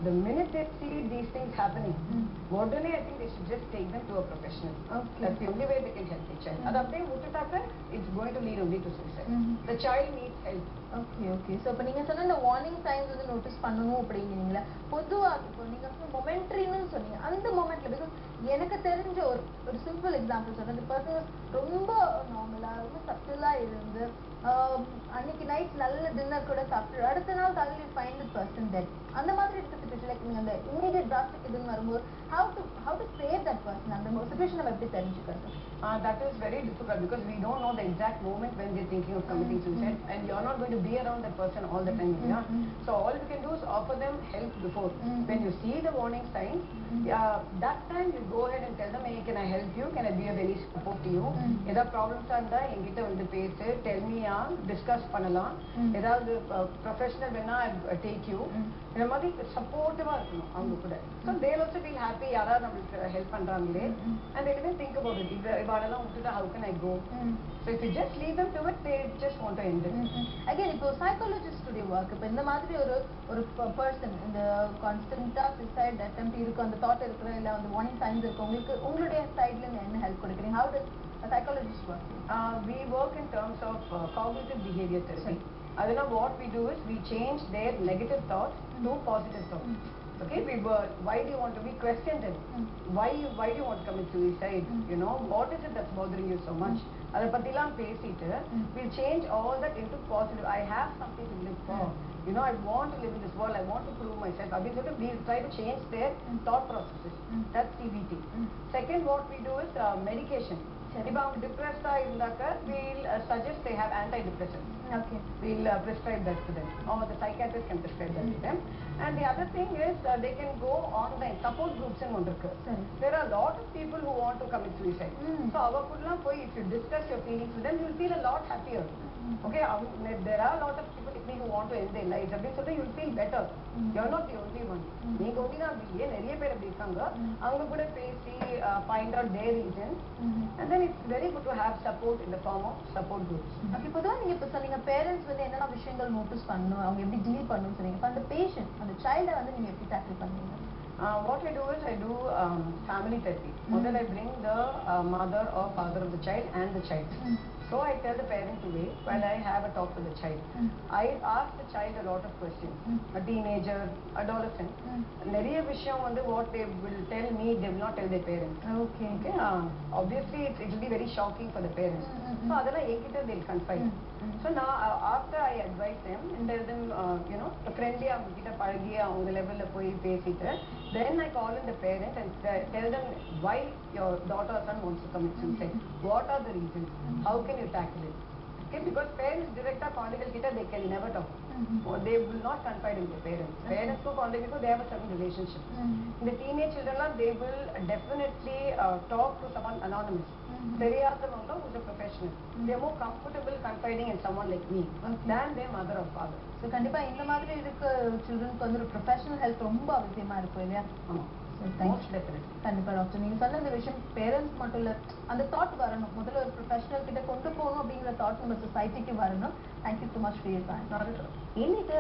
the minute they see these things happening, modernly I think they should just take them to a professional. Okay. That's the only way they can help the child. It's going to lead only to suicide. The child needs help. Okay okay. So இப்போ நீங்கள் சொன்ன இந்த warning science வந்து notice பண்ணணும் அப்படிங்கிறீங்களா? பொதுவாக இப்போ நீங்கள் சொன்ன மொமெண்ட்ரின்னு சொன்னீங்க, அந்த மொமெண்ட்ல பிகாஸ் எனக்கு தெரிஞ்ச ஒரு சிம்பிள் எக்ஸாம்பிள் சொல்கிறேன். இந்த பர்சன் ரொம்ப நார்மலாக ரொம்ப சட்டிலாக இருந்து அன்னைக்கு நைட் நல்ல டின்னர் கூட சாப்பிட்டு அடுத்த நாள் காலையில் ஃபைண்ட் தி பர்சன் டெட். அந்த மாதிரி இருக்க சிச்சுவேஷன் லைக் நீங்கள் அந்த இமீடியட் டிராஸ்டிக் இதுன்னு வரும்போது how to save that person அந்த சிச்சுவேஷன் நம்ம எப்படி தெரிஞ்சுக்கிறது? That is very difficult because we don't know the exact moment when they're thinking of committing suicide, and you're not going to be around that person all the time. So all you can do is offer them help before. When you see the warning signs, that time you go ahead and tell them, hey, can I help you? Can I be of any support to you? ஏதாவது ப்ராப்ளம்ஸா இருந்தா என்கிட்ட வந்து பேசு, tell me, discuss பண்ணலாம். ஏதாவது professional வேணா take you. இந்த மாதிரி சப்போர்ட்டிவா இருக்கணும் அவங்க கூட. So they'll also feel happy யாராவது நம்மளுக்கு ஹெல்ப் பண்றாங்களே, and they'll even think about it. இவாளெல்லாம் விட்டுட்டா how can I go? So if you just leave them to it, they just want to end it. Again, இப்போ சைக்காலஜிஸ்டுடைய work, இப்போ இந்த மாதிரி ஒரு person இந்த கான்ஸ்டன்டா சூசைட் அட்டெம்ப்ட் இருக்கு, அந்த தாட் இருக்கிற இல்லை அந்த வார்னிங் சைன்ஸ் இருக்கு, உங்களுடைய சைட்ல இருந்து என்ன ஹெல்ப் கொடுக்குறீங்க? How does a psychologist work? We work in terms of cognitive behavior therapy. Adana what we do is we change their negative thoughts to positive thoughts. Okay, why do you want to be questioned them? Why do you want to commit suicide? You know, what is it that's bothering you so much? Adha pathilam pesittu we'll change all that into positive. I have something to live for. You know, I want to live in this world. I want to prove myself. We'll try to change their thought processes. That's CBT. Second, what we do is medication. If I'm depressed we'll suggest they have antidepressants. Okay. We'll prescribe that to them, or the psychiatrist can prescribe that to them. And the other thing is they can go online. Support groups in Mundirku. There are a lot of people who want to commit suicide. So if you discuss your feelings with them, you'll feel a lot happier. Okay, there are a lot of people who want to end their lives. You'll feel better. You're not the only one. நீங்க ஒண்டி தான் இல்லையே, நிறைய பேர் அப்படி இருக்காங்க. அவங்க கூட பேசி find out their reasons, and then it's very good to have support in the form of support groups. Okay, பொதுவாக நீங்க இப்போ சொன்னீங்க பேரண்ட்ஸ் வந்து என்னென்ன விஷயங்கள் நோட்டீஸ் பண்ணணும், அவங்க எப்படி டீல் பண்ணணும்னு சொன்னீங்க. இப்போ அந்த பேஷண்ட் அந்த சைல்டை வந்து நீங்க எப்படி டேக்கிள் பண்ணுவீங்க? What I do is I do family therapy. Then I bring the mother or father of the child and the child. So I tell the parent to wait while I have a talk with the child. I ask the child a lot of questions. A teenager, adolescent. Nariya vishayam vandu what they will tell me, they will not tell their parents. Okay. Okay. Obviously it will be very shocking for the parents. So adala enkita they'll confide. So now after I advise them and tell them, friendly avanga kitta palagi avanga level la poi pesittu, then I call in the parent and tell them why your daughter or son wants to commit suicide. What are the reasons? How can you tackle it? Okay, because parents direct conjugal kita they can never talk. Or they will not confide in their parents. Parents ko contact because they have a certain relationship. In the teenage children, they will definitely talk to someone anonymous. Theriyathavanga who's a professional. They are more comfortable confiding in someone like me than their mother or father. So கண்டிப்பா இந்த மாதிரி இருக்க சில்ட்ரனுக்கு வந்து ஒரு professional help ரொம்ப அவசியமா இருக்கும் இல்லையா? கண்டிப்பா டாக்டர், நீங்க சொன்ன இந்த விஷயம் பேரண்ட்ஸ் மட்டும் இல்ல, அந்த தாட் வரணும், முதல்ல ஒரு ப்ரொஃபஷனல் கிட்ட கொண்டு போகணும் அப்படிங்கிற தாட் நம்ம சொசைட்டிக்கு வரணும். Thank you so much for your time. இன்னைக்கு